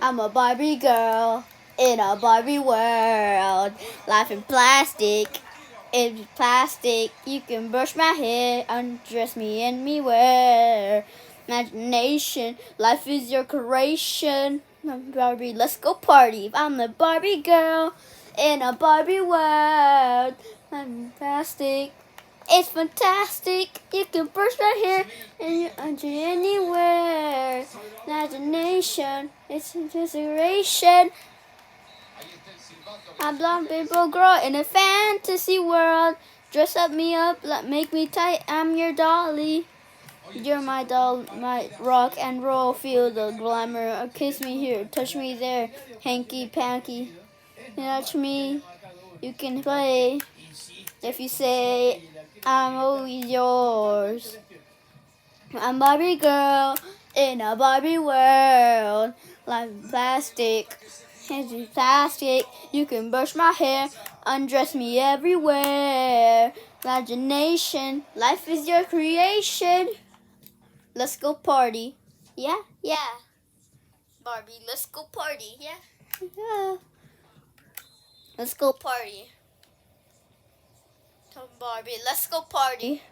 I'm a Barbie girl in a Barbie world. Life in plastic. In plastic, you can brush my hair, undress me and me wear. Imagination, life is your creation. Barbie, let's go party. I'm the Barbie girl in a Barbie world. I'm plastic. It's fantastic. You can brush my hair and you under anywhere. Imagination, it's inspiration. I'm blonde people girl in a fantasy world. Dress up me up, make me tight. I'm your dolly. You're my doll, my rock and roll. Feel the glamour. Kiss me here, touch me there. Hanky panky, touch me. You can play. If you say I'm always yours. I'm Barbie girl in a Barbie world. Like plastic, it's plastic. You can brush my hair, undress me everywhere. Imagination, life is your creation. Let's go party. Yeah, yeah. Barbie, let's go party. Yeah, yeah. Let's go party. Tell Barbie, let's go party.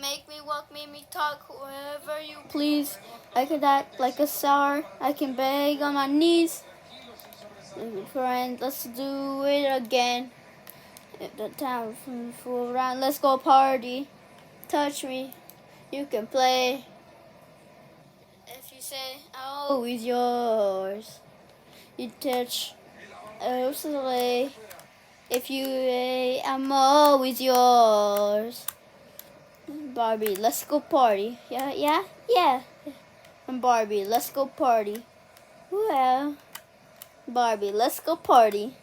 Make me walk, make me talk, whoever you please. I could act like a star. I can beg on my knees. Friend, let's do it again. At the time fool around, let's go party. Touch me, you can play. If you say I'm always yours, you touch slay. If you say I'm always yours. Barbie, let's go party. Yeah, yeah, yeah. And Barbie, let's go party. Well, Barbie, let's go party.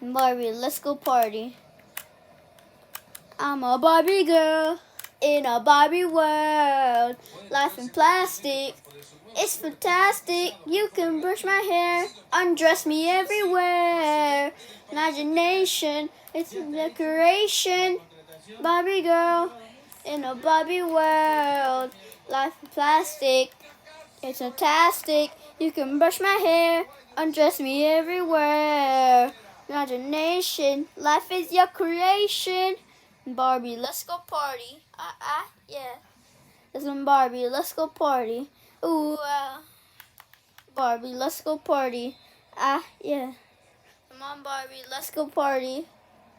And Barbie, let's go party. I'm a Barbie girl in a Barbie world. Life in plastic. It's fantastic. You can brush my hair, undress me everywhere. Imagination, it's a decoration. Barbie girl in a Barbie world. Life in plastic. It's fantastic. You can brush my hair, undress me everywhere. Imagination, life is your creation. Barbie, let's go party. Yeah. Listen, Barbie, let's go party. Ooh, Barbie, let's go party. Yeah. Come on, Barbie, let's go party.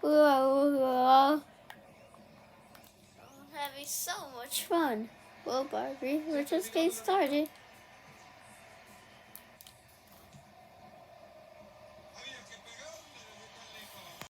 Ooh. Having so much fun. Well, Barbie, we're just getting started.